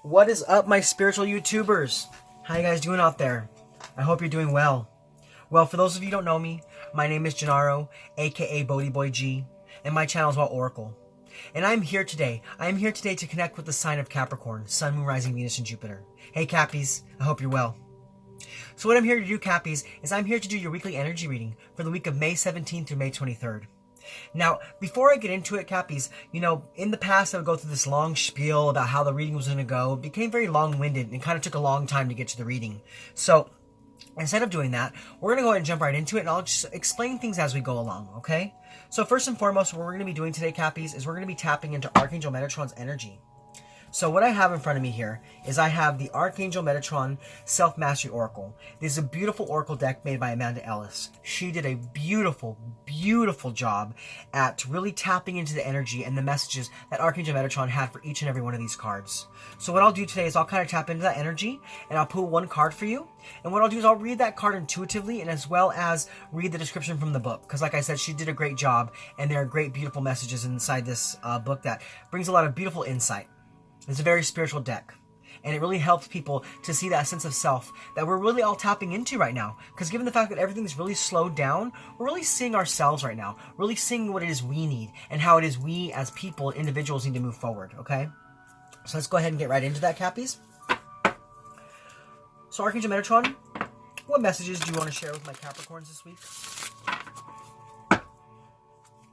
What is up, my spiritual YouTubers? How you guys doing out there? I hope you're doing well. Well, for those of you who don't know me, my name is Gennaro, aka BhodiBoy G, and my channel is about Oracle. And I'm here today. I am here today to connect with the sign of Capricorn, Sun, Moon, Rising, Venus, and Jupiter. Hey, Cappies, I hope you're well. So what I'm here to do, Cappies, is I'm here to do your weekly energy reading for the week of May 17th through May 23rd. Now, before I get into it, Cappies, in the past I would go through this long spiel about how the reading was going to go. It became very long-winded and kind of took a long time to get to the reading. So, instead of doing that, we're going to go ahead and jump right into it, and I'll just explain things as we go along, okay? So first and foremost, what we're going to be doing today, Cappies, is we're going to be tapping into Archangel Metatron's energy. So what I have in front of me here is I have the Archangel Metatron Self-Mastery Oracle. This is a beautiful oracle deck made by Amanda Ellis. She did a beautiful, beautiful job at really tapping into the energy and the messages that Archangel Metatron had for each and every one of these cards. So what I'll do today is I'll kind of tap into that energy and I'll pull one card for you. And what I'll do is I'll read that card intuitively and as well as read the description from the book. Because like I said, she did a great job and there are great, beautiful messages inside this book that brings a lot of beautiful insight. It's a very spiritual deck, and it really helps people to see that sense of self that we're really all tapping into right now. Because given the fact that everything's really slowed down, we're really seeing ourselves right now, really seeing what it is we need and how it is we as people, individuals, need to move forward, okay? So let's go ahead and get right into that, Cappies. So Archangel Metatron, what messages do you want to share with my Capricorns this week?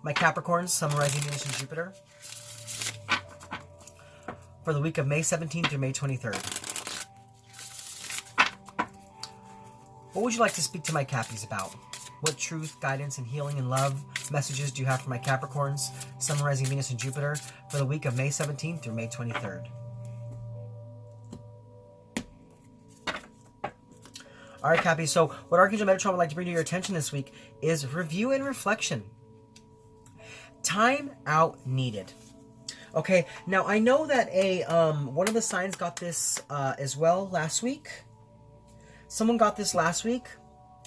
My Capricorns, Sun, Rising, Venus, and Jupiter, for the week of May 17th through May 23rd. What would you like to speak to my Cappies about? What truth, guidance, and healing and love messages do you have for my Capricorns, Sun, Rising, Venus, and Jupiter for the week of May 17th through May 23rd? Alright, Cappies, so what Archangel Metatron would like to bring to your attention this week is review and reflection. Time out needed. Okay, now I know that one of the signs got this as well last week. Someone got this last week,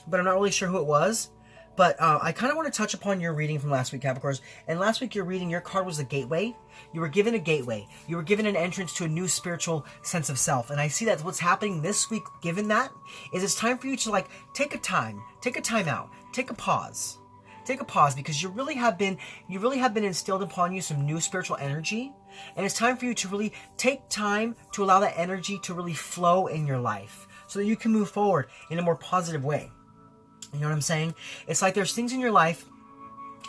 but I'm not really sure who it was. But I kind of want to touch upon your reading from last week, Capricorns. And last week your reading, your card was a gateway. You were given a gateway. You were given an entrance to a new spiritual sense of self. And I see that what's happening this week, given that, is it's time for you to take a time out, take a pause. Take a pause because you really have been instilled upon you some new spiritual energy, and it's time for you to really take time to allow that energy to really flow in your life so that you can move forward in a more positive way. You know what I'm saying? It's like there's things in your life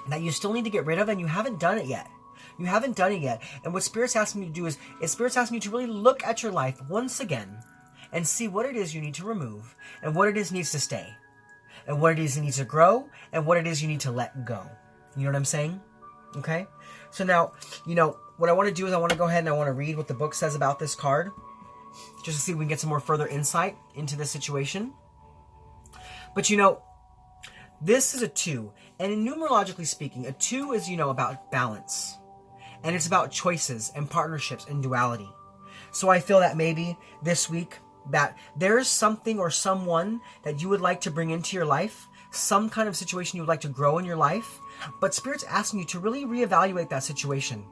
that you still need to get rid of and you haven't done it yet. You haven't done it yet. And what Spirit's asking you to do is Spirit's asking you to really look at your life once again and see what it is you need to remove and what it is needs to stay. And what it is you need to grow, and what it is you need to let go. You know what I'm saying? Okay? So now, what I want to do is I want to go ahead and I want to read what the book says about this card, just to see if we can get some more further insight into this situation. But this is a 2, and numerologically speaking, a 2 is, about balance. And it's about choices and partnerships and duality. So I feel that maybe this week, that there's something or someone that you would like to bring into your life, some kind of situation you would like to grow in your life, but Spirit's asking you to really reevaluate that situation.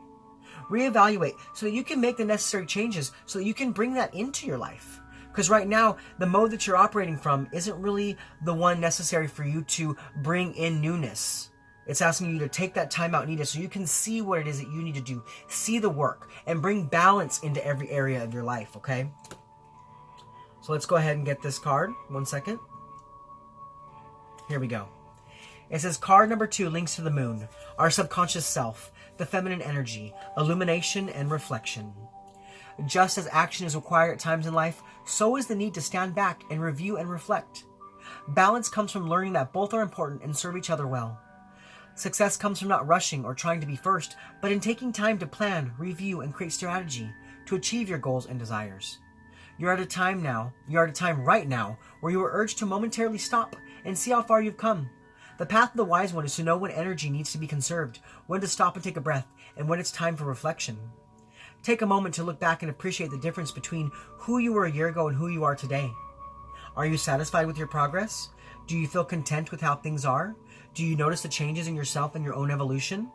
Reevaluate so that you can make the necessary changes so that you can bring that into your life. Because right now, the mode that you're operating from isn't really the one necessary for you to bring in newness. It's asking you to take that time out needed so you can see what it is that you need to do, see the work, and bring balance into every area of your life, okay? So let's go ahead and get this card. 1 second. Here we go. It says card number 2 links to the moon, our subconscious self, the feminine energy, illumination, and reflection. Just as action is required at times in life, so is the need to stand back and review and reflect. Balance comes from learning that both are important and serve each other well. Success comes from not rushing or trying to be first, but in taking time to plan, review, and create strategy to achieve your goals and desires. You're at a time right now where you are urged to momentarily stop and see how far you've come. The path of the wise one is to know when energy needs to be conserved, when to stop and take a breath, and when it's time for reflection. Take a moment to look back and appreciate the difference between who you were a year ago and who you are today. Are you satisfied with your progress? Do you feel content with how things are? Do you notice the changes in yourself and your own evolution?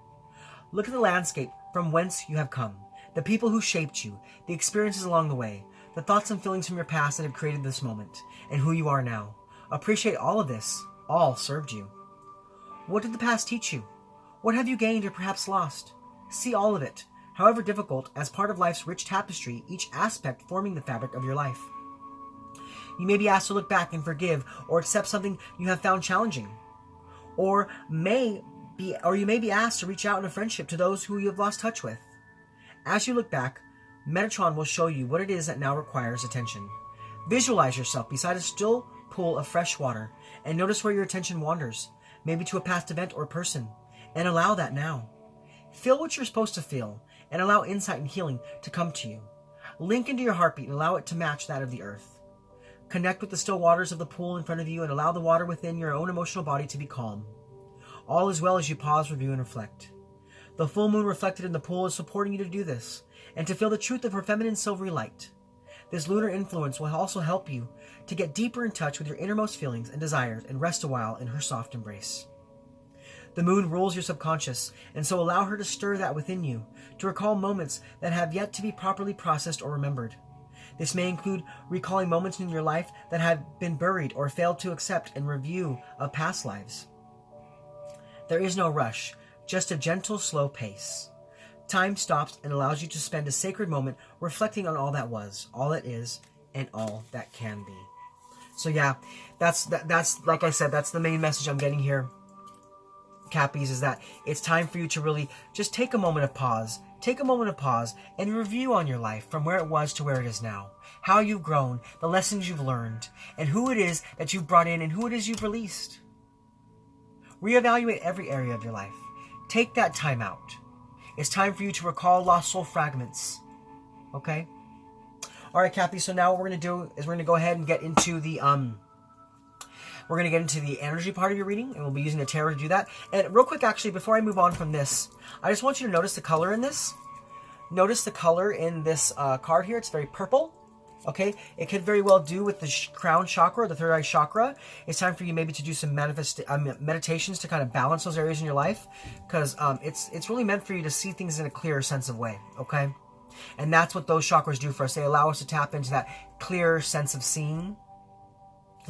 Look at the landscape from whence you have come. the people who shaped you, the experiences along the way, the thoughts and feelings from your past that have created this moment, and who you are now. Appreciate all of this. All served you. What did the past teach you? What have you gained or perhaps lost? See all of it, however difficult, as part of life's rich tapestry, each aspect forming the fabric of your life. You may be asked to look back and forgive or accept something you have found challenging. Or you may be asked to reach out in a friendship to those who you have lost touch with. As you look back, Metatron will show you what it is that now requires attention. Visualize yourself beside a still pool of fresh water and notice where your attention wanders, maybe to a past event or person, and allow that now. Feel what you're supposed to feel and allow insight and healing to come to you. Link into your heartbeat and allow it to match that of the earth. Connect with the still waters of the pool in front of you and allow the water within your own emotional body to be calm. All is well as you pause, review, and reflect. The full moon reflected in the pool is supporting you to do this and to feel the truth of her feminine silvery light. This lunar influence will also help you to get deeper in touch with your innermost feelings and desires and rest a while in her soft embrace. The moon rules your subconscious, and so allow her to stir that within you, to recall moments that have yet to be properly processed or remembered. This may include recalling moments in your life that have been buried or failed to accept and review of past lives. There is no rush, just a gentle, slow pace. Time stops and allows you to spend a sacred moment reflecting on all that was, all that is, and all that can be. So yeah, that's like I said, that's the main message I'm getting here, Cappies, is that it's time for you to really just take a moment of pause. Take a moment of pause and review on your life from where it was to where it is now. How you've grown, the lessons you've learned, and who it is that you've brought in and who it is you've released. Reevaluate every area of your life. Take that time out. It's time for you to recall lost soul fragments. Okay? Alright, Cappy, so now what we're going to do is we're going to go ahead and get into the energy part of your reading, and we'll be using the tarot to do that. And real quick, actually, before I move on from this, I just want you to notice the color in this. Notice the color in this card here. It's very purple. Okay? It could very well do with the crown chakra, the third eye chakra. It's time for you maybe to do some meditations to kind of balance those areas in your life, because it's really meant for you to see things in a clearer sense of way. Okay? And that's what those chakras do for us. They allow us to tap into that clearer sense of seeing.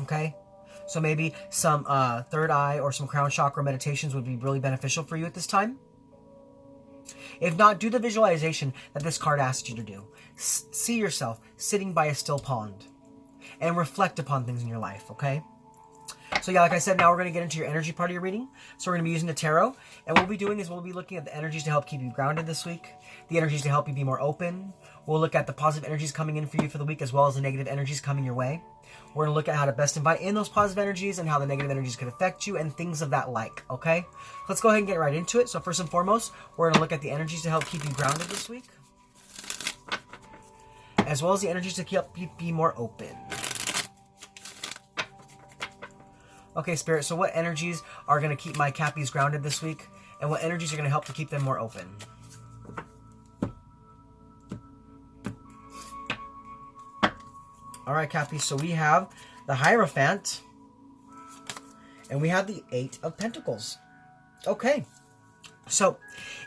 Okay? So maybe some third eye or some crown chakra meditations would be really beneficial for you at this time. If not, do the visualization that this card asks you to do. See yourself sitting by a still pond and reflect upon things in your life, okay? So yeah, like I said, now we're going to get into your energy part of your reading. So we're going to be using the tarot. And what we'll be doing is we'll be looking at the energies to help keep you grounded this week, the energies to help you be more open. We'll look at the positive energies coming in for you for the week, as well as the negative energies coming your way. We're going to look at how to best invite in those positive energies and how the negative energies could affect you and things of that like, okay? Let's go ahead and get right into it. So first and foremost, we're going to look at the energies to help keep you grounded this week, as well as the energies to help you be more open. Okay, Spirit, so what energies are going to keep my Cappies grounded this week, and what energies are going to help to keep them more open? All right, Cappies, so we have the Hierophant, and we have the Eight of Pentacles. Okay, so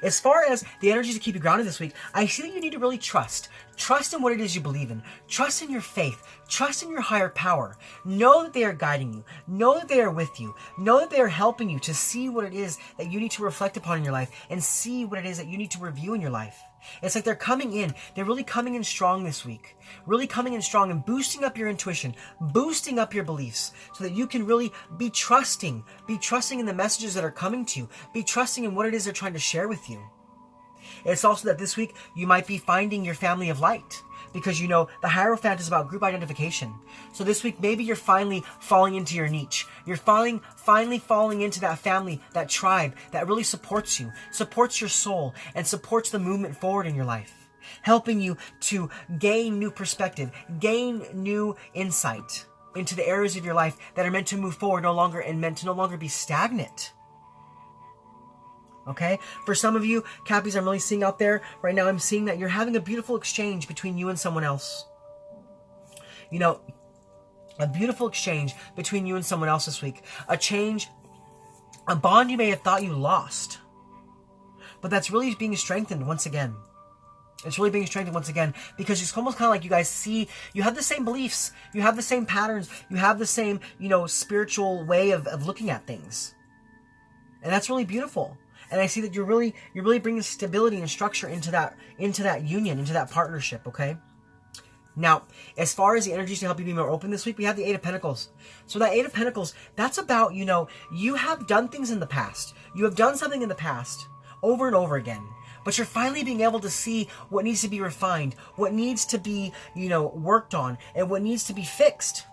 as far as the energies to keep you grounded this week, I see that you need to really trust. Trust in what it is you believe in. Trust in your faith. Trust in your higher power. Know that they are guiding you. Know that they are with you. Know that they are helping you to see what it is that you need to reflect upon in your life and see what it is that you need to review in your life. It's like they're coming in. They're really coming in strong this week. Really coming in strong and boosting up your intuition, boosting up your beliefs so that you can really be trusting. Be trusting in the messages that are coming to you. Be trusting in what it is they're trying to share with you. It's also that this week you might be finding your family of light, because you know the Hierophant is about group identification. So this week maybe you're finally falling into your niche. You're finally falling into that family, that tribe that really supports you, supports your soul, and supports the movement forward in your life, helping you to gain new perspective, gain new insight into the areas of your life that are meant to move forward and meant to no longer be stagnant. Okay? For some of you, Cappies, I'm really seeing out there right now, I'm seeing that you're having a beautiful exchange between you and someone else. You know, a beautiful exchange between you and someone else this week. A bond you may have thought you lost, but that's really being strengthened once again. It's really being strengthened once again, because it's almost kind of like you guys see, you have the same beliefs, you have the same patterns, you have the same, spiritual way of looking at things. And that's really beautiful. And I see that you're really bringing stability and structure into that union, into that partnership, okay? Now, as far as the energies to help you be more open this week, we have the Eight of Pentacles. So that Eight of Pentacles, that's about, you have done things in the past. You have done something in the past over and over again. But you're finally being able to see what needs to be refined, what needs to be, worked on, and what needs to be fixed.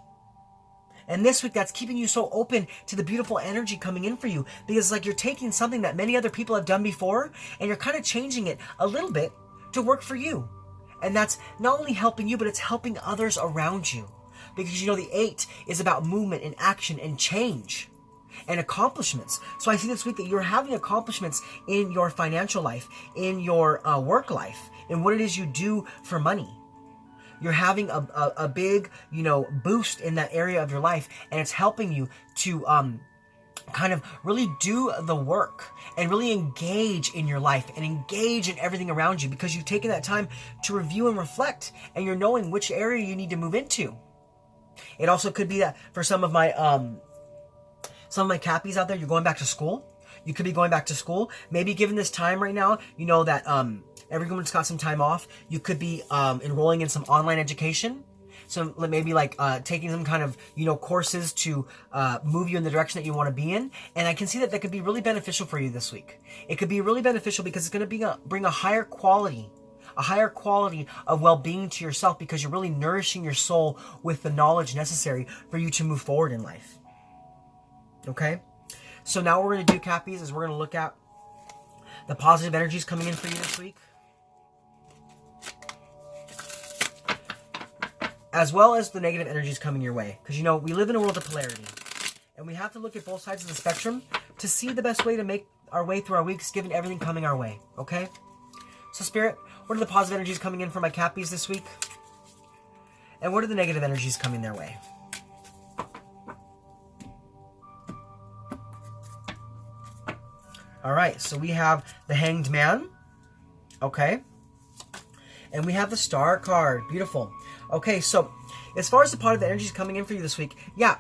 And this week, that's keeping you so open to the beautiful energy coming in for you. Because it's like you're taking something that many other people have done before, and you're kind of changing it a little bit to work for you. And that's not only helping you, but it's helping others around you. Because the 8 is about movement and action and change and accomplishments. So I see this week that you're having accomplishments in your financial life, in your work life, in what it is you do for money. You're having a big, boost in that area of your life, and it's helping you to kind of really do the work and really engage in your life and engage in everything around you, because you've taken that time to review and reflect, and you're knowing which area you need to move into. It also could be that for some of my Cappies out there, you're going back to school. You could be going back to school. Maybe given this time right now, that everyone's got some time off. You could be enrolling in some online education. So maybe taking some kind of, courses to move you in the direction that you want to be in. And I can see that could be really beneficial for you this week. It could be really beneficial because it's going to bring a higher quality of well-being to yourself, because you're really nourishing your soul with the knowledge necessary for you to move forward in life. Okay? So now what we're going to do, Cappies, is we're going to look at the positive energies coming in for you this week, as well as the negative energies coming your way. Because, we live in a world of polarity, and we have to look at both sides of the spectrum to see the best way to make our way through our weeks, given everything coming our way. Okay? So, Spirit, what are the positive energies coming in for my Cappies this week? And what are the negative energies coming their way? All right, so we have the Hanged Man. Okay. And we have the Star card. Beautiful. Okay, so as far as the positive energies coming in for you this week, yeah.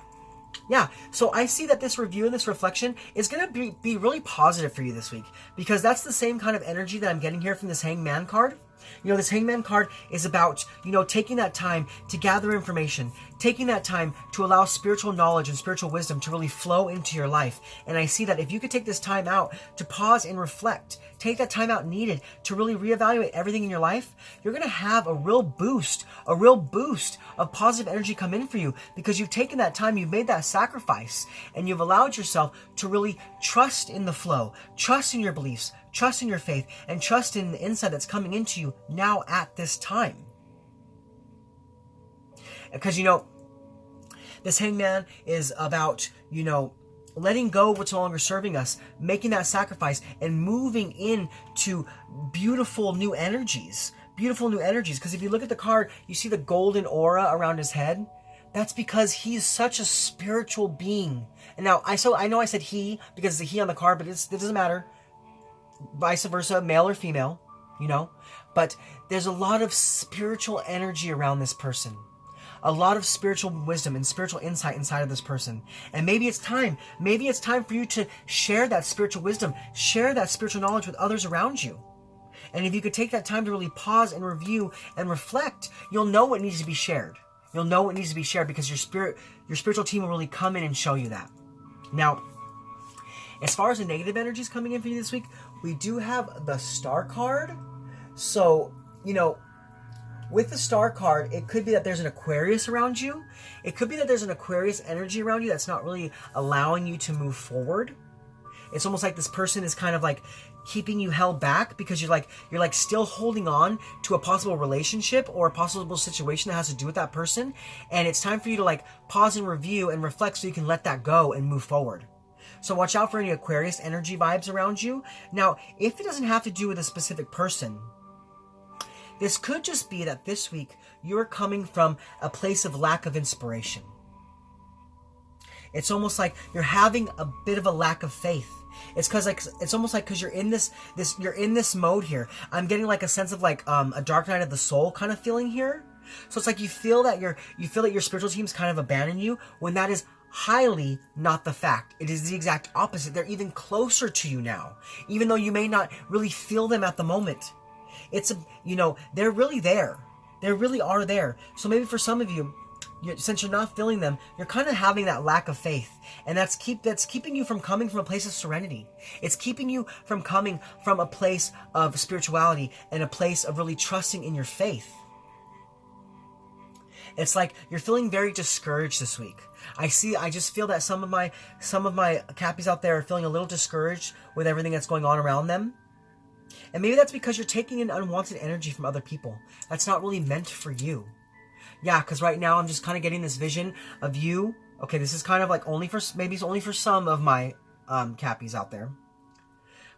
So I see that this review and this reflection is going to be really positive for you this week, because that's the same kind of energy that I'm getting here from this Hangman card. This Hangman card is about, taking that time to gather information, taking that time to allow spiritual knowledge and spiritual wisdom to really flow into your life. And I see that if you could take this time out to pause and reflect, take that time out needed to really reevaluate everything in your life, you're going to have a real boost of positive energy come in for you, because you've taken that time, you've made that sacrifice, and you've allowed yourself to really trust in the flow, trust in your beliefs, trust in your faith, and trust in the insight that's coming into you now at this time. Because, this Hangman is about, letting go of what's no longer serving us, making that sacrifice, and moving into beautiful new energies. Because if you look at the card, you see the golden aura around his head. That's because he's such a spiritual being. And now, I know I said he, because it's a he on the card, but it doesn't matter. Vice versa, male or female, But there's a lot of spiritual energy around this person. A lot of spiritual wisdom and spiritual insight inside of this person. And maybe it's time for you to share that spiritual wisdom, share that spiritual knowledge with others around you. And if you could take that time to really pause and review and reflect, you'll know what needs to be shared. You'll know what needs to be shared, because your spiritual team will really come in and show you that. Now, as far as the negative energies coming in for you this week, we do have the Star card. So, with the Star card, it could be that there's an Aquarius around you. It could be that there's an Aquarius energy around you that's not really allowing you to move forward. It's almost like this person is kind of like keeping you held back, because you're still holding on to a possible relationship or a possible situation that has to do with that person. And it's time for you to pause and review and reflect so you can let that go and move forward. So watch out for any Aquarius energy vibes around you. Now, if it doesn't have to do with a specific person, this could just be that this week you're coming from a place of lack of inspiration. It's almost like you're having a bit of a lack of faith. It's almost like because you're in this mode here. I'm getting like a sense of like a dark night of the soul kind of feeling here. So it's like you feel that your spiritual team's kind of abandoned you, when that is highly not the fact. It is the exact opposite. They're even closer to you now, even though you may not really feel them at the moment. They're really there. They really are there. So maybe for some of you, since you're not feeling them, you're kind of having that lack of faith, and that's keeping you from coming from a place of serenity. It's keeping you from coming from a place of spirituality and a place of really trusting in your faith. It's like you're feeling very discouraged this week. I just feel that some of my Cappies out there are feeling a little discouraged with everything that's going on around them. And maybe that's because you're taking in unwanted energy from other people that's not really meant for you. Yeah, because right now I'm just kind of getting this vision of you. Okay, this is kind of like maybe it's only for some of my Cappies out there.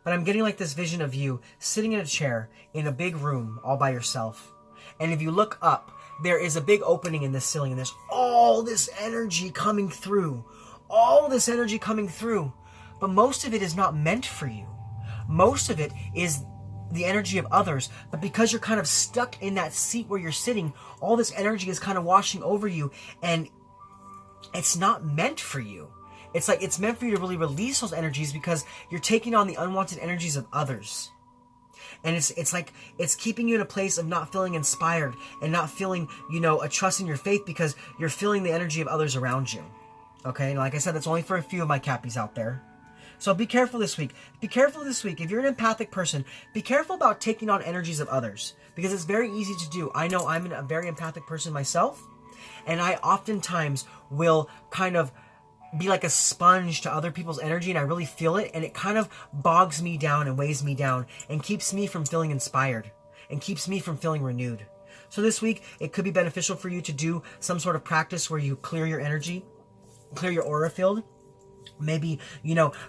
But I'm getting like this vision of you sitting in a chair in a big room all by yourself. And if you look up, there is a big opening in the ceiling, and there's all this energy coming through. All this energy coming through. But most of it is not meant for you. Most of it is the energy of others, but because you're kind of stuck in that seat where you're sitting, all this energy is kind of washing over you, and it's not meant for you. It's like it's meant for you to really release those energies, because you're taking on the unwanted energies of others. And it's like it's keeping you in a place of not feeling inspired and not feeling, a trust in your faith, because you're feeling the energy of others around you. Okay, and like I said, that's only for a few of my Cappies out there. So be careful this week. Be careful this week. If you're an empathic person, be careful about taking on energies of others, because it's very easy to do. I know I'm a very empathic person myself, and I oftentimes will kind of be like a sponge to other people's energy, and I really feel it, and it kind of bogs me down and weighs me down and keeps me from feeling inspired and keeps me from feeling renewed. So this week, it could be beneficial for you to do some sort of practice where you clear your energy, clear your aura field. Maybe,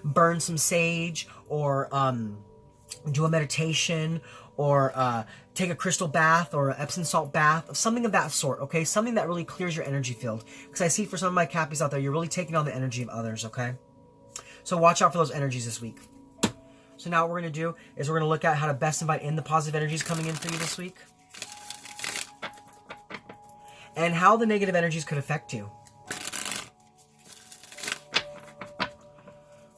burn some sage, or do a meditation, or take a crystal bath or an Epsom salt bath, something of that sort, okay? Something that really clears your energy field. Because I see for some of my Cappies out there, you're really taking on the energy of others, okay? So watch out for those energies this week. So now what we're going to do is we're going to look at how to best invite in the positive energies coming in for you this week, and how the negative energies could affect you.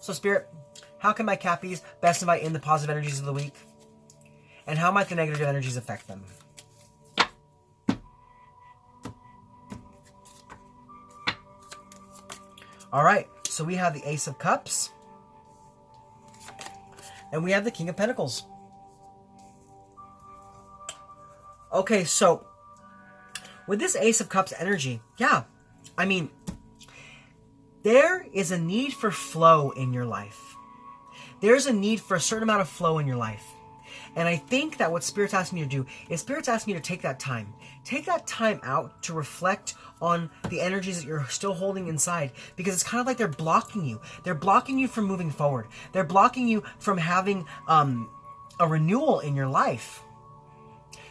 So Spirit, how can my Cappies best invite in the positive energies of the week? And how might the negative energies affect them? Alright, so we have the Ace of Cups. And we have the King of Pentacles. Okay, so with this Ace of Cups energy, yeah, I mean, there is a need for flow in your life. There's a need for a certain amount of flow in your life. And I think that what Spirit's asking you to do is Spirit's asking you to take that time. Take that time out to reflect on the energies that you're still holding inside. Because it's kind of like they're blocking you. They're blocking you from moving forward. They're blocking you from having a renewal in your life.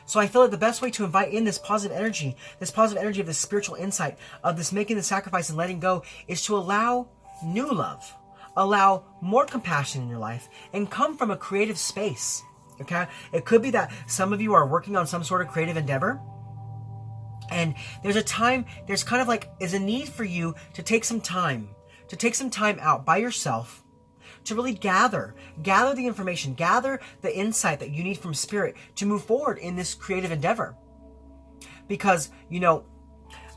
So I feel like the best way to invite in this positive energy of this spiritual insight, of this making the sacrifice and letting go, is to allow new love, allow more compassion in your life, and come from a creative space. Okay? It could be that some of you are working on some sort of creative endeavor, and there's a need for you to take some time out by yourself to really gather the information, gather the insight that you need from Spirit to move forward in this creative endeavor. Because,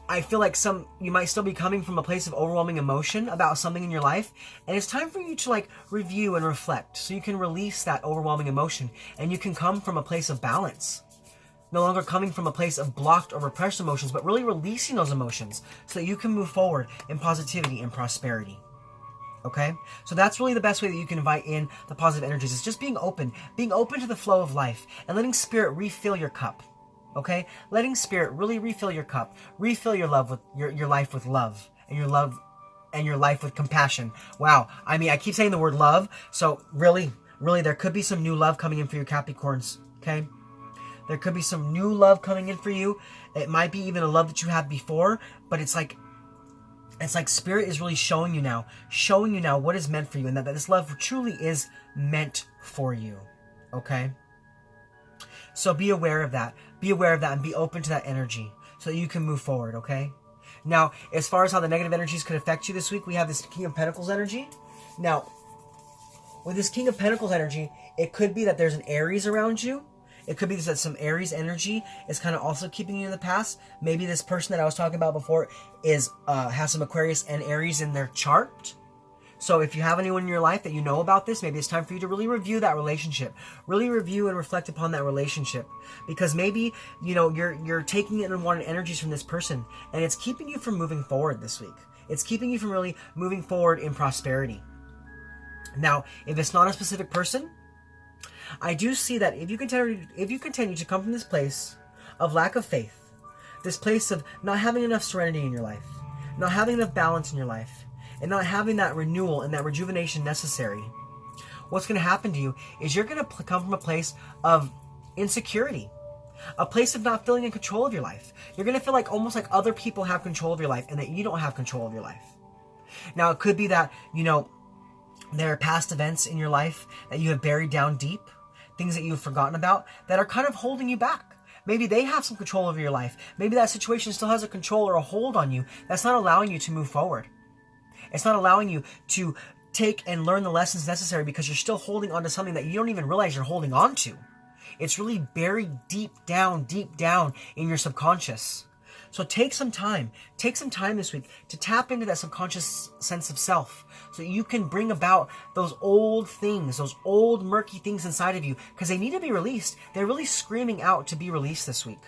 I feel like you might still be coming from a place of overwhelming emotion about something in your life, and it's time for you to review and reflect so you can release that overwhelming emotion, and you can come from a place of balance. No longer coming from a place of blocked or repressed emotions, but really releasing those emotions so that you can move forward in positivity and prosperity. Okay? So that's really the best way that you can invite in the positive energies. It's just being open to the flow of life, and letting Spirit refill your cup. Okay? Letting Spirit really refill your cup. Refill your love with your life with love, and your life with compassion. Wow. I mean, I keep saying the word love, so really, there could be some new love coming in for your Capricorns. Okay? There could be some new love coming in for you. It might be even a love that you had before, but it's like It's like Spirit is really showing you now what is meant for you, and that this love truly is meant for you, okay? So be aware of that. Be aware of that and be open to that energy so that you can move forward, okay? Now, as far as how the negative energies could affect you this week, we have this King of Pentacles energy. Now, with this King of Pentacles energy, it could be that there's an Aries around you. It could be that some Aries energy is kind of also keeping you in the past. Maybe this person that I was talking about before is has some Aquarius and Aries in their chart. So if you have anyone in your life that you know about this, maybe it's time for you to really review that relationship. Really review and reflect upon that relationship. Because maybe, you're taking in unwanted energies from this person, and it's keeping you from moving forward this week. It's keeping you from really moving forward in prosperity. Now, if it's not a specific person, I do see that if you continue to come from this place of lack of faith, this place of not having enough serenity in your life, not having enough balance in your life, and not having that renewal and that rejuvenation necessary, what's going to happen to you is you're going to come from a place of insecurity, a place of not feeling in control of your life. You're going to feel like almost like other people have control of your life and that you don't have control of your life. Now, it could be that, there are past events in your life that you have buried down deep, things that you have forgotten about that are kind of holding you back. Maybe they have some control over your life. Maybe that situation still has a control or a hold on you that's not allowing you to move forward. It's not allowing you to take and learn the lessons necessary because you're still holding on to something that you don't even realize you're holding on to. It's really buried deep down in your subconscious. So take some time this week to tap into that subconscious sense of self so you can bring about those old things, those old murky things inside of you, because they need to be released. They're really screaming out to be released this week.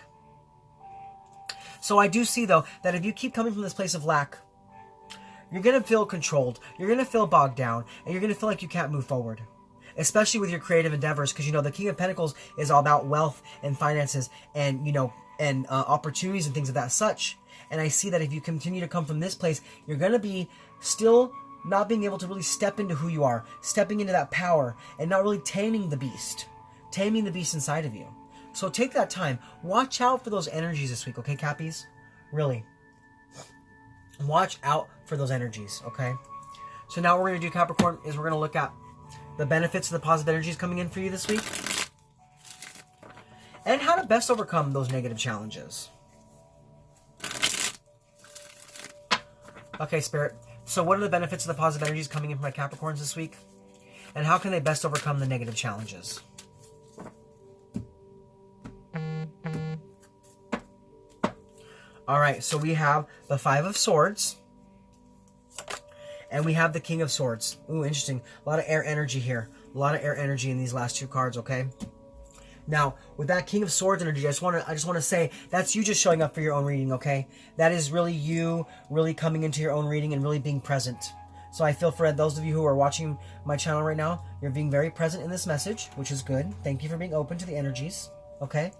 So I do see, though, that if you keep coming from this place of lack, you're going to feel controlled, you're going to feel bogged down, and you're going to feel like you can't move forward. Especially with your creative endeavors, because, the King of Pentacles is all about wealth and finances and, opportunities and things of that such. And I see that if you continue to come from this place, you're going to be still not being able to really step into who you are, stepping into that power, and not really taming the beast inside of you. So take that time. Watch out for those energies this week, okay, Cappies? Really. Watch out for those energies, okay? So now what we're going to do, Capricorn, is we're going to look at the benefits of the positive energies coming in for you this week, and how to best overcome those negative challenges. Okay, Spirit. So what are the benefits of the positive energies coming in from my Capricorns this week? And how can they best overcome the negative challenges? Alright, so we have the Five of Swords. And we have the King of Swords. Ooh, interesting. A lot of air energy here. A lot of air energy in these last two cards, okay? Now, with that King of Swords energy, I just want to say that's you just showing up for your own reading, okay? That is really you really coming into your own reading and really being present. So I feel for those of you who are watching my channel right now, you're being very present in this message, which is good. Thank you for being open to the energies, okay?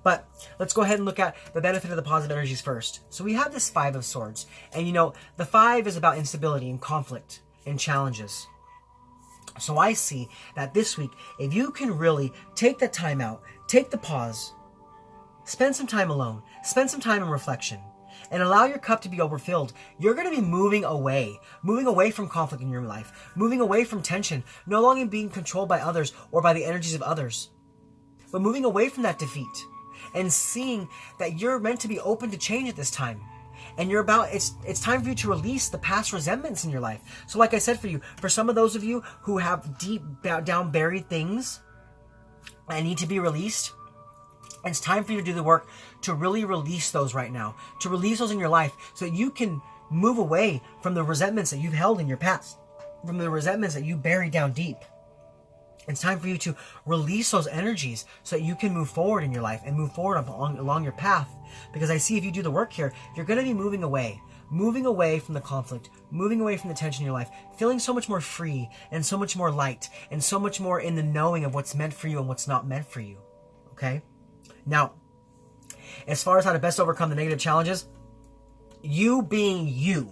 But let's go ahead and look at the benefit of the positive energies first. So we have this Five of Swords. And the five is about instability and conflict and challenges. So I see that this week, if you can really take the time out, take the pause, spend some time alone, spend some time in reflection, and allow your cup to be overfilled, you're going to be moving away from conflict in your life, moving away from tension, no longer being controlled by others or by the energies of others, but moving away from that defeat and seeing that you're meant to be open to change at this time. And it's time for you to release the past resentments in your life. So like I said, for some of those of you who have deep down buried things that need to be released, it's time for you to do the work to really release those right now, to release those in your life so that you can move away from the resentments that you've held in your past, from the resentments that you buried down deep. It's time for you to release those energies so that you can move forward in your life and move forward along your path. Because I see if you do the work here, you're going to be moving away from the conflict, moving away from the tension in your life, feeling so much more free and so much more light and so much more in the knowing of what's meant for you and what's not meant for you. Okay? Now, as far as how to best overcome the negative challenges, you being you,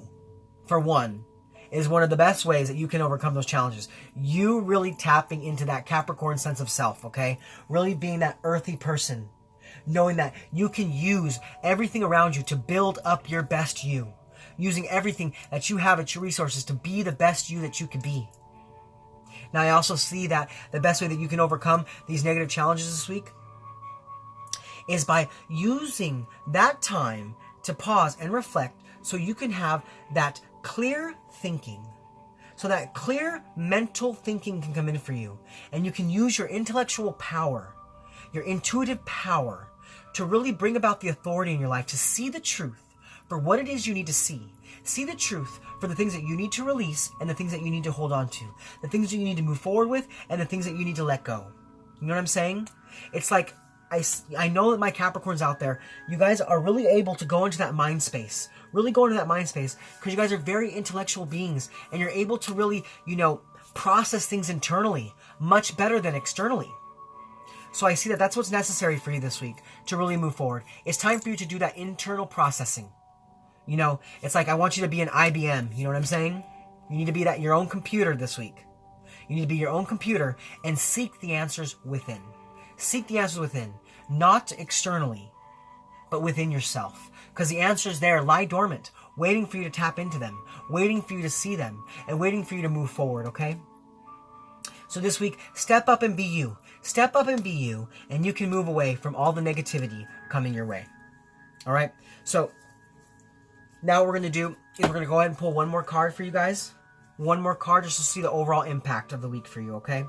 for one, is one of the best ways that you can overcome those challenges. You really tapping into that Capricorn sense of self, okay? Really being that earthy person. Knowing that you can use everything around you to build up your best you. using everything that you have at your resources to be the best you that you could be. Now, I also see that the best way that you can overcome these negative challenges this week is by using that time to pause and reflect so you can have that clear thinking. So that clear mental thinking can come in for you. And you can use your intellectual power, your intuitive power, to really bring about the authority in your life, to see the truth for what it is you need to see. See the truth for the things that you need to release and the things that you need to hold on to. The things that you need to move forward with and the things that you need to let go. You know what I'm saying? It's like, I know that my Capricorns out there, you guys are really able to go into that mind space. Really go into that mind space because you guys are very intellectual beings and you're able to really, process things internally much better than externally. So I see that that's what's necessary for you this week to really move forward. It's time for you to do that internal processing. It's like I want you to be an IBM. You know what I'm saying? You need to be your own computer this week. You need to be your own computer and seek the answers within. Seek the answers within, not externally, but within yourself. Because the answers there lie dormant, waiting for you to tap into them, waiting for you to see them, and waiting for you to move forward, okay? So this week, step up and be you. Step up and be you, and you can move away from all the negativity coming your way. All right? So now what we're going to do is we're going to go ahead and pull one more card for you guys. One more card just to see the overall impact of the week for you, okay?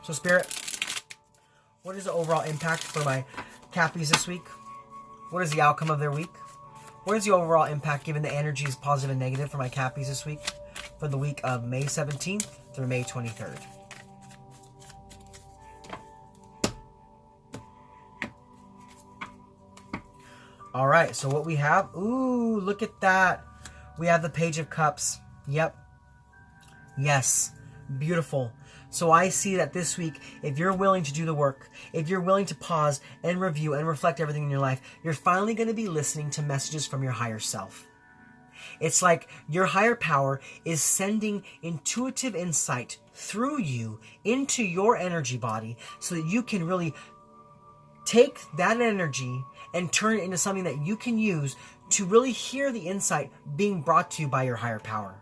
So Spirit, what is the overall impact for my Cappies this week? What is the outcome of their week? What is the overall impact given the energies positive and negative for my Cappies this week for the week of May 17th through May 23rd? All right, so what we have, ooh, look at that. We have the Page of Cups. Yep. Yes, beautiful. So I see that this week, if you're willing to do the work, if you're willing to pause and review and reflect everything in your life, you're finally going to be listening to messages from your higher self. It's like your higher power is sending intuitive insight through you into your energy body so that you can really take that energy and turn it into something that you can use to really hear the insight being brought to you by your higher power.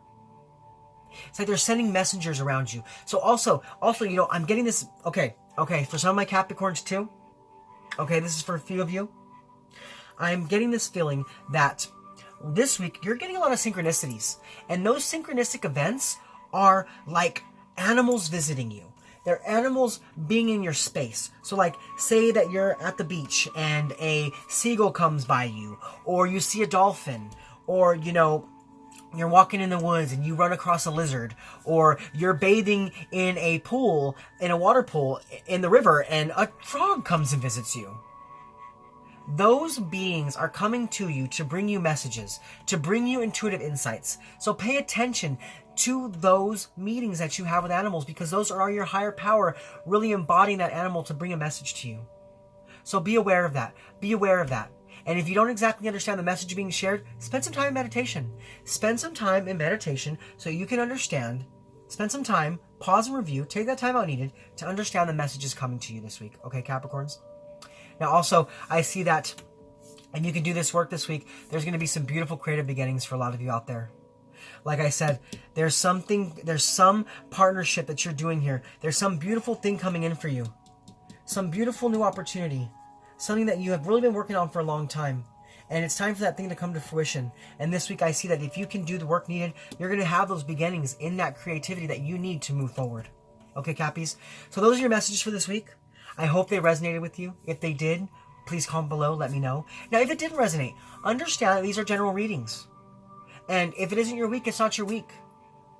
It's like they're sending messengers around you. So also, I'm getting this, okay, for some of my Capricorns too, okay, this is for a few of you. I'm getting this feeling that this week you're getting a lot of synchronicities. And those synchronistic events are like animals visiting you. They're animals being in your space. So like, say that you're at the beach and a seagull comes by you, or you see a dolphin, or, you're walking in the woods and you run across a lizard, or you're bathing in a pool, in a water pool, in the river, and a frog comes and visits you. Those beings are coming to you to bring you messages, to bring you intuitive insights. So pay attention to those meetings that you have with animals, because those are your higher power really embodying that animal to bring a message to you. So be aware of that. Be aware of that. And if you don't exactly understand the message being shared, spend some time in meditation. Spend some time in meditation so you can understand. Spend some time, pause and review, take that time out needed to understand the messages coming to you this week. Okay, Capricorns? Now also, I see that, and you can do this work this week, there's going to be some beautiful creative beginnings for a lot of you out there. Like I said, there's some partnership that you're doing here. There's some beautiful thing coming in for you. Some beautiful new opportunity. Something that you have really been working on for a long time. And it's time for that thing to come to fruition. And this week I see that if you can do the work needed, you're going to have those beginnings in that creativity that you need to move forward. Okay, Cappies? So those are your messages for this week. I hope they resonated with you. If they did, please comment below, let me know. Now, if it didn't resonate, understand that these are general readings. And if it isn't your week, it's not your week.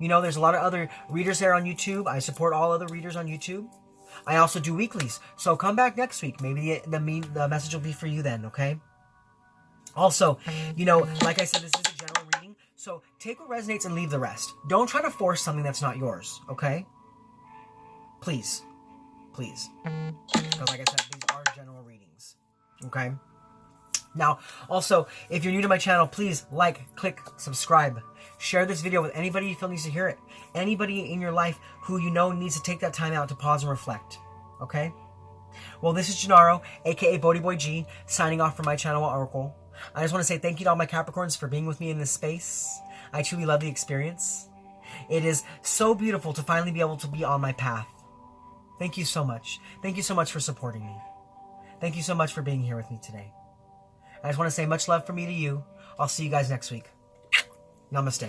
There's a lot of other readers there on YouTube. I support all other readers on YouTube. I also do weeklies. So come back next week. Maybe the message will be for you then, okay? Also, like I said, this is a general reading. So take what resonates and leave the rest. Don't try to force something that's not yours, okay? Please. Please. Because like I said, these are general readings, okay? Now, also, if you're new to my channel, please click, subscribe. Share this video with anybody you feel needs to hear it. Anybody in your life who needs to take that time out to pause and reflect. Okay? Well, this is Gennaro, aka BhodiBoy G, signing off from my channel, Oracle. I just want to say thank you to all my Capricorns for being with me in this space. I truly love the experience. It is so beautiful to finally be able to be on my path. Thank you so much. Thank you so much for supporting me. Thank you so much for being here with me today. I just want to say much love from me to you. I'll see you guys next week. Namaste.